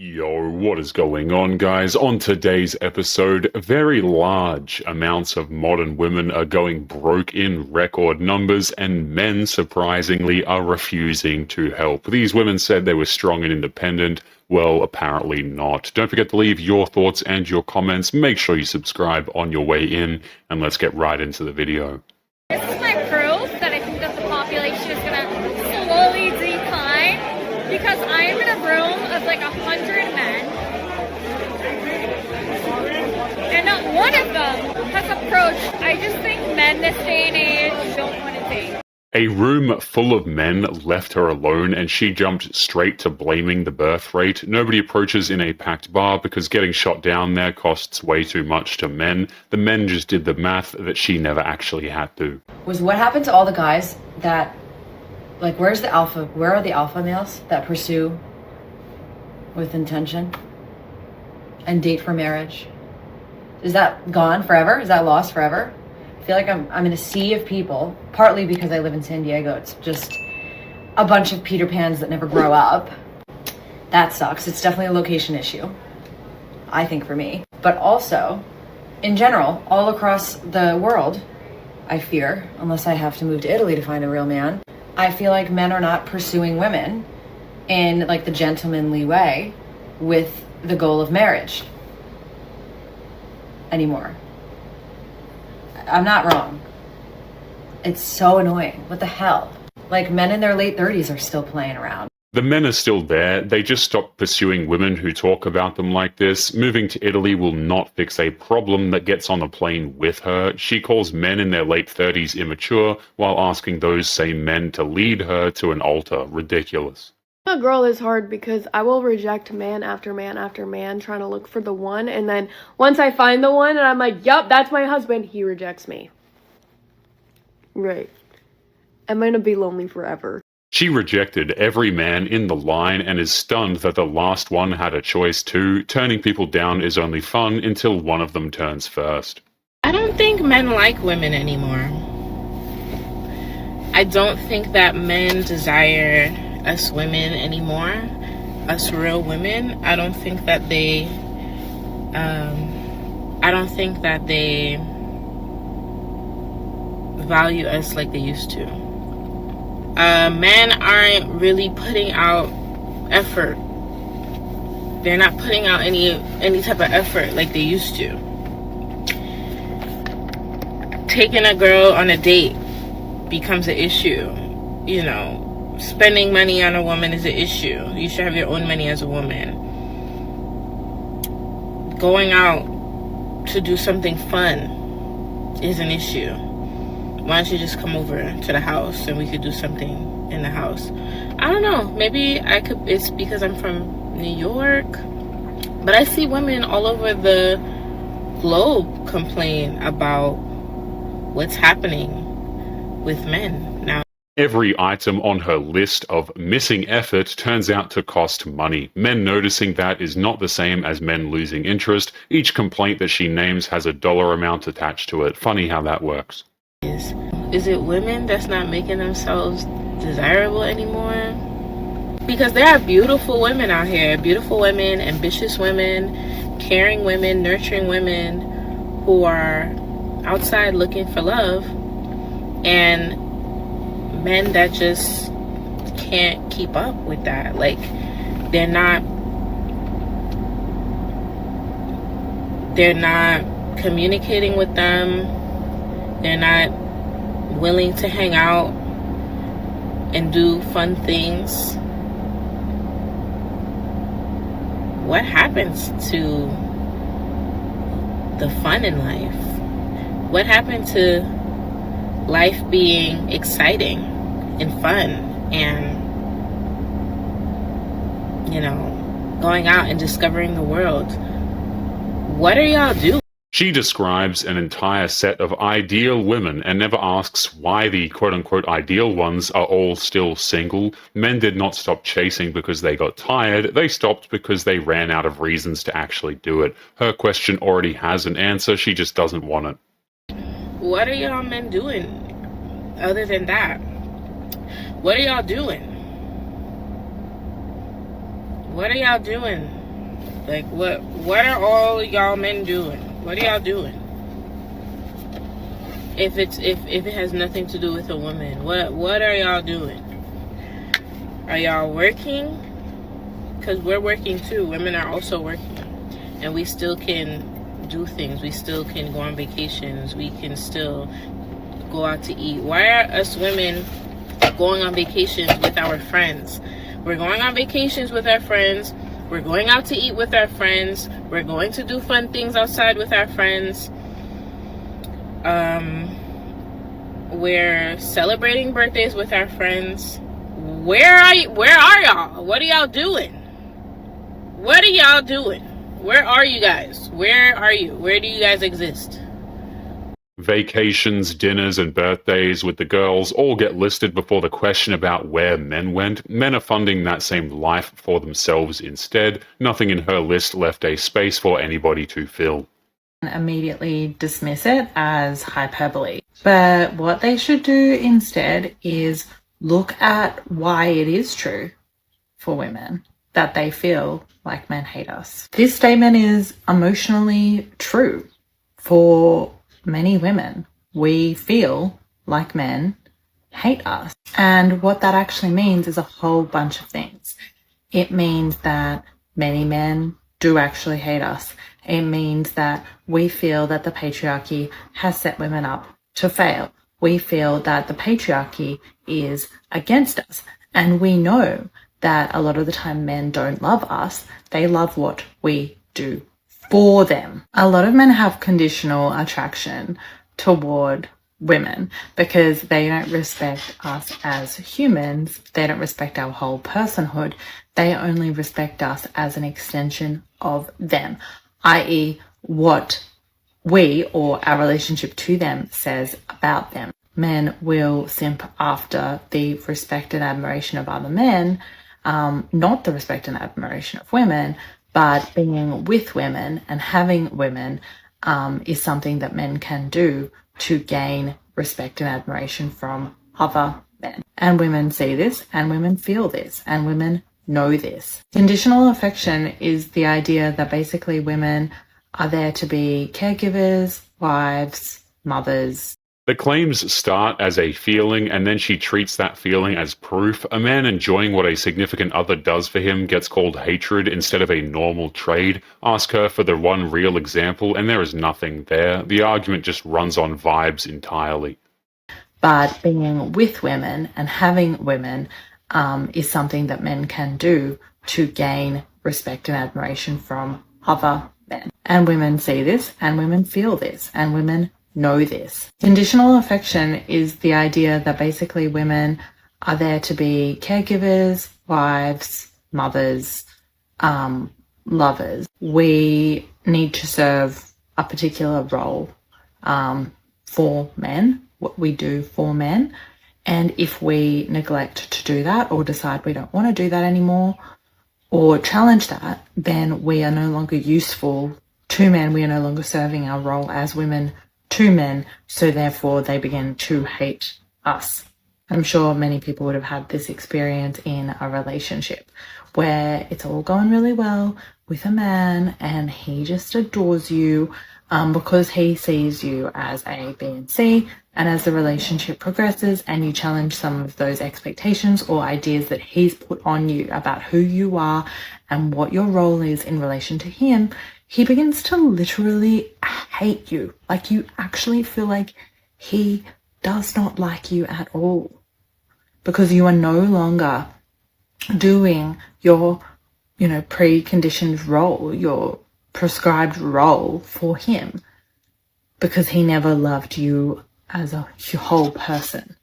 Yo, what is going on, guys? On today's episode, very large amounts of modern women are going broke in record numbers, and men, surprisingly, are refusing to help. These women said they were strong and independent. Well, apparently not. Don't forget to leave your thoughts and your comments. Make sure you subscribe on your way in, and let's get right into the video. This is my proof that I think that the population is going to slowly decline, because I am in a room of like 100 men, and not one of them has approached. I just think men this day and age don't want to date. A room full of men left her alone, and she jumped straight to blaming the birth rate. Nobody approaches in a packed bar because getting shot down there costs way too much to men. The men just did the math that she never actually had to. Was what happened to all the guys that, like, where are the alpha males that pursue with intention and date for marriage? Is that gone forever? Is that lost forever? I feel like I'm in a sea of people, partly because I live in San Diego. It's just a bunch of Peter Pans that never grow up. That sucks. It's definitely a location issue, I think, for me. But also, in general, all across the world, I fear, unless I have to move to Italy to find a real man, I feel like men are not pursuing women in like the gentlemanly way with the goal of marriage anymore. I'm not wrong. It's so annoying. What the hell? Like, men in their late 30s are still playing around. The men are still there. They just stopped pursuing women who talk about them like this. Moving to Italy will not fix a problem that gets on the plane with her. She calls men in their late 30s immature while asking those same men to lead her to an altar. Ridiculous. A girl is hard because I will reject man after man after man trying to look for the one, and then once I find the one and I'm like, yup, that's my husband, he rejects me. Right. I'm gonna be lonely forever. She rejected every man in the line and is stunned that the last one had a choice too. Turning people down is only fun until one of them turns first. I don't think men like women anymore. I don't think that men desire us women anymore, us real women. I don't think that they value us like they used to. Men aren't really putting out effort. They're not putting out any type of effort like they used to. Taking a girl on a date becomes an issue, you know. Spending money on a woman is an issue. You should have your own money as a woman. Going out to do something fun is an issue. Why don't you just come over to the house and we could do something in the house? I don't know. Maybe it's because I'm from New York. But I see women all over the globe complain about what's happening with men now. Every item on her list of missing effort turns out to cost money. Men noticing that is not the same as men losing interest. Each complaint that she names has a dollar amount attached to it. Funny how that works. Is it women that's not making themselves desirable anymore? Because there are beautiful women out here. Beautiful women, ambitious women, caring women, nurturing women who are outside looking for love. And men that just can't keep up with that. Like, they're not communicating with them. They're not willing to hang out and do fun things. What happens to the fun in life? What happened to life being exciting and fun and, you know, going out and discovering the world? What are y'all doing? She describes an entire set of ideal women and never asks why the quote-unquote ideal ones are all still single. Men did not stop chasing because they got tired. They stopped because they ran out of reasons to actually do it. Her question already has an answer. She just doesn't want it. What are y'all men doing other than that? What are y'all doing? What are y'all doing Like, what are all y'all men doing? What are y'all doing? If it has nothing to do with a woman, what are y'all doing? Are y'all working? Because we're working too. Women are also working, and we still can do things. We still can go on vacations. We can still go out to eat. Why are us women going on vacations with our friends? We're going on vacations with our friends. We're going out to eat with our friends. We're going to do fun things outside with our friends. We're celebrating birthdays with our friends. Where are y'all? What are y'all doing? What are y'all doing? Where are you guys? Where are you? Where do you guys exist? Vacations, dinners, and birthdays with the girls all get listed before the question about where men went. Men are funding that same life for themselves instead. Nothing in her list left a space for anybody to fill. Immediately dismiss it as hyperbole. But what they should do instead is look at why it is true for women that they feel like men hate us. This statement is emotionally true for many women. We feel like men hate us. And what that actually means is a whole bunch of things. It means that many men do actually hate us. It means that we feel that the patriarchy has set women up to fail. We feel that the patriarchy is against us. And we know that a lot of the time men don't love us. They love what we do for them. A lot of men have conditional attraction toward women because they don't respect us as humans. They don't respect our whole personhood. They only respect us as an extension of them, i.e. what we or our relationship to them says about them. Men will simp after the respect and admiration of other men, not the respect and admiration of women, but being with women and having women is something that men can do to gain respect and admiration from other men. And women see this, and women feel this, and women know this. Conditional affection is the idea that basically women are there to be caregivers, wives, mothers. The claims start as a feeling, and then she treats that feeling as proof. A man enjoying what a significant other does for him gets called hatred instead of a normal trade. Ask her for the one real example, and there is nothing there. The argument just runs on vibes entirely. But being with women and having women is something that men can do to gain respect and admiration from other men. And women see this, and women feel this, and women know this. Conditional affection is the idea that basically women are there to be caregivers, wives, mothers, lovers. We need to serve a particular role for men, what we do for men. And if we neglect to do that or decide we don't want to do that anymore or challenge that, then we are no longer useful to men. We are no longer serving our role as women to men. So therefore they begin to hate us. I'm sure many people would have had this experience in a relationship where it's all going really well with a man and he just adores you because he sees you as A, B, and C. And as the relationship progresses and you challenge some of those expectations or ideas that he's put on you about who you are and what your role is in relation to him, he begins to literally hate you. Like you actually feel like he does not like you at all because you are no longer doing your, preconditioned role, your prescribed role for him because he never loved you as a whole person.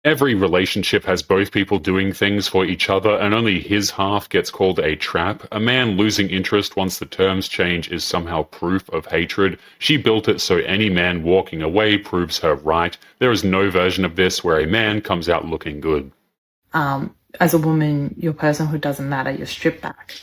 Every relationship has both people doing things for each other, and only his half gets called a trap. A man losing interest once the terms change is somehow proof of hatred. She built it so any man walking away proves her right. There is no version of this where a man comes out looking good. As a woman, your personhood doesn't matter. You're stripped back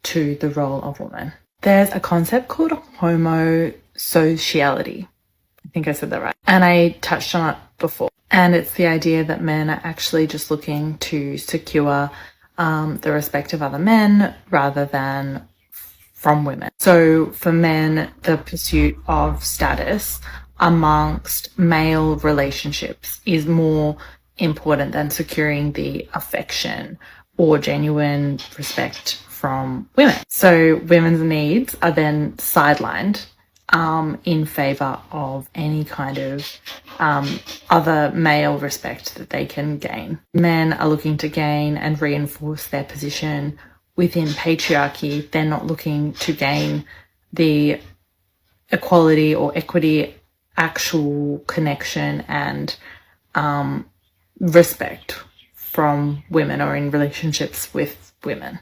to the role of woman. There's a concept called homosociality. I think I said that right. And I touched on it before. And it's the idea that men are actually just looking to secure the respect of other men rather than from women. So for men, the pursuit of status amongst male relationships is more important than securing the affection or genuine respect from women. So women's needs are then sidelined in favor of any kind of other male respect that they can gain. Men are looking to gain and reinforce their position within patriarchy. They're not looking to gain the equality or equity, actual connection and respect from women or in relationships with women,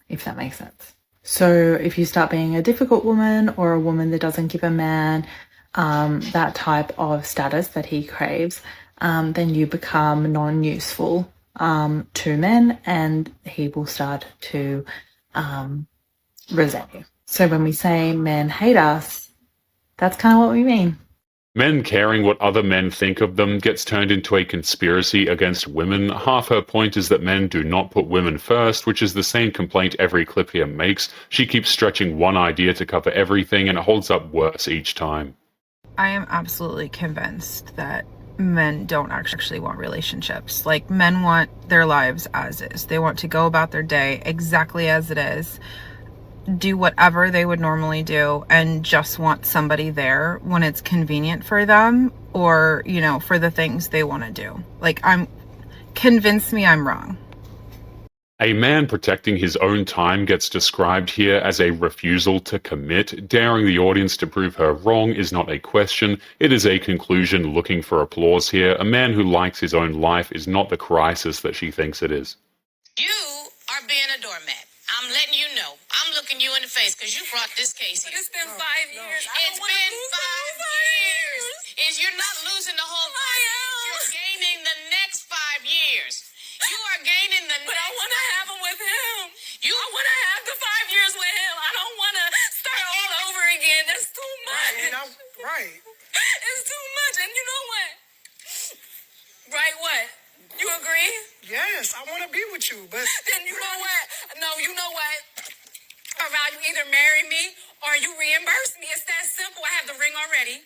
if that makes sense. So if you start being a difficult woman or a woman that doesn't give a man that type of status that he craves, then you become non-useful to men, and he will start to resent you. So when we say men hate us, that's kind of what we mean. Men caring what other men think of them gets turned into a conspiracy against women. Half her point is that men do not put women first, which is the same complaint every clip here makes. She keeps stretching one idea to cover everything, and it holds up worse each time. I am absolutely convinced that men don't actually want relationships. Like, men want their lives as is. They want to go about their day exactly as it is, do whatever they would normally do, and just want somebody there when it's convenient for them, or, you know, for the things they want to do. Like, convince me I'm wrong. A man protecting his own time gets described here as a refusal to commit. Daring the audience to prove her wrong is not a question, it is a conclusion looking for applause here. A man who likes his own life is not the crisis that she thinks it is. You are being a doormat. I'm letting you know. I'm looking you in the face because you brought this case here. It's been 5 years. It's been 5 years. You're not losing the whole 5 years. You're gaining the next 5 years. You are gaining the But I want to have them with him. I want to have the 5 years with him. I don't want to start all over again. That's too much. Right. It's too much. And you know what? Right, what? You agree? Yes, I want to be with you, but Then you know what? No, you know what? Around, you either marry me or you reimburse me. It's that simple. I have the ring already.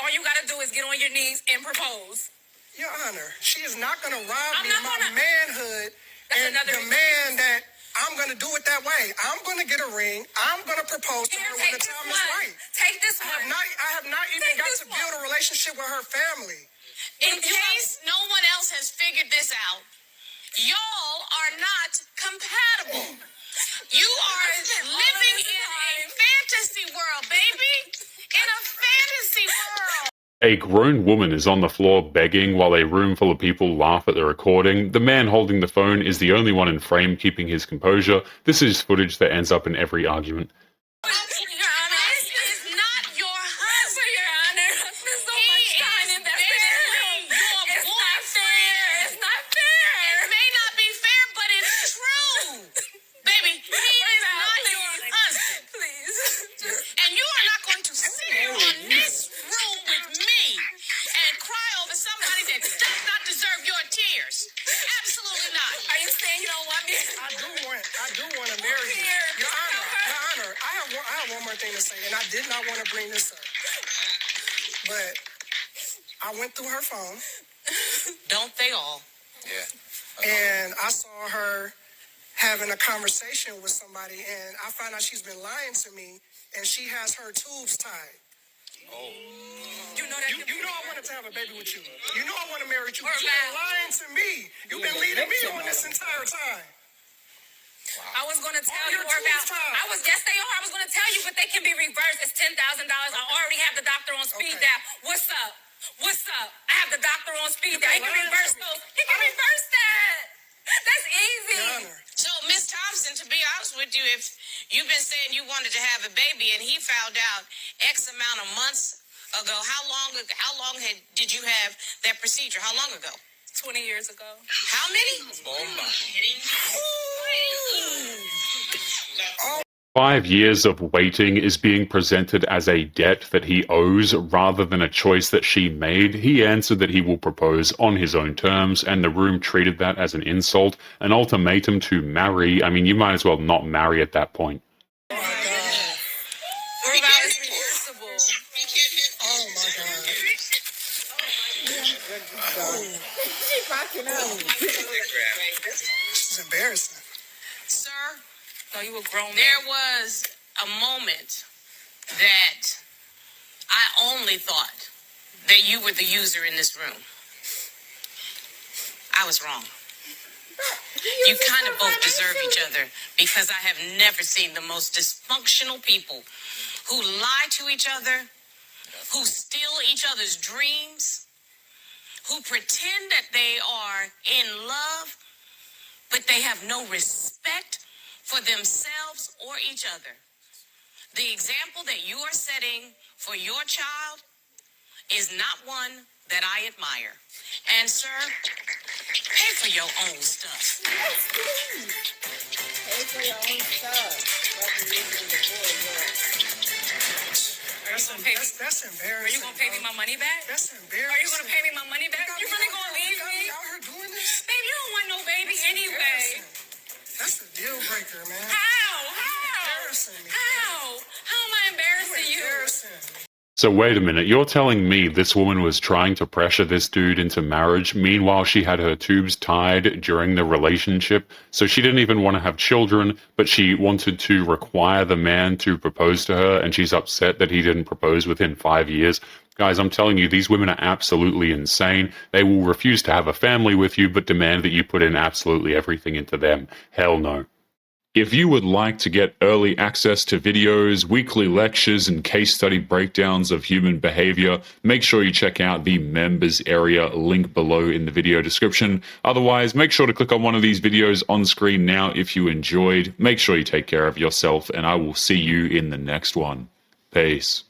All you got to do is get on your knees and propose. Your Honor, she is not going to rob I'm me not of my gonna- manhood That's and another demand that I'm going to do it that way. I'm going to get a ring. I'm going to propose to Here, her when take the this time one. is right. Take this I one. have not even Take got this to build a relationship with her family. In case no one else has figured this out, y'all are not compatible. You are living in a fantasy world, baby. In a fantasy world. A grown woman is on the floor begging while a room full of people laugh at the recording. The man holding the phone is the only one in frame keeping his composure. This is footage that ends up in every argument. This is not your husband. Your Honor, I spent so much time invested in him. Your It's not fair. boyfriend. It's not fair. It may not be fair, but it's true. Baby, he is not your husband. Please. And you are not going to sit here on this room with me and cry over somebody that does not deserve your tears. Absolutely not. Are you saying you don't want me? I do want to marry you. Here, Your Honor, tell her. Your Honor, I have one more thing to say, and I did not want to bring this up. But I went through her phone, Don't they all? and I saw her having a conversation with somebody, and I found out she's been lying to me, and she has her tubes tied. You know that. You know I wanted to have a baby with you. You know I want to marry you. Or But you've been Val. lying to me. You've been leading me on this entire time. I was gonna tell All you your or about. tools tied. Yes, they are. I was gonna tell you, but they can be reversed. It's $10,000. I already have the doctor on speed Okay. dial. What's up? What's up? I have the doctor on speed dial. He can lying reverse to me. those. He can reverse that. That's easy. Your Honor, So, Miss Thompson, to be honest with you, if you've been saying you wanted to have a baby and he found out X amount of months ago, how long did you have that procedure? How long ago? 20 years ago. How many? 5 years of waiting is being presented as a debt that he owes rather than a choice that she made. He answered that he will propose on his own terms, and the room treated that as an insult, an ultimatum to marry. I mean, you might as well not marry at that point. oh my God. This is embarrassing. Sir, no, you a grown man. There was a moment that I only thought that you were the user in this room. I was wrong. You kind of both deserve each other because I have never seen the most dysfunctional people who lie to each other, who steal each other's dreams, who pretend that they are in love, but they have no respect for themselves or each other. The example that you are setting for your child is not one that I admire. And sir, pay for your own stuff. Pay for your own stuff. That's embarrassing. Are you gonna pay me my money back? That's embarrassing. Are you gonna pay me my money back? You really gonna leave me? Out here doing this? Baby, you don't want no baby anyway. That's a deal breaker, man. How? Embarrassing me. How? How am I embarrassing you? Embarrassing. So wait a minute, you're telling me this woman was trying to pressure this dude into marriage, meanwhile she had her tubes tied during the relationship, so she didn't even want to have children, but she wanted to require the man to propose to her, and she's upset that he didn't propose within 5 years. Guys, I'm telling you, these women are absolutely insane. They will refuse to have a family with you, but demand that you put in absolutely everything into them. Hell no. If you would like to get early access to videos, weekly lectures, and case study breakdowns of human behavior, make sure you check out the members area link below in the video description. Otherwise, make sure to click on one of these videos on screen now if you enjoyed. Make sure you take care of yourself, and I will see you in the next one. Peace.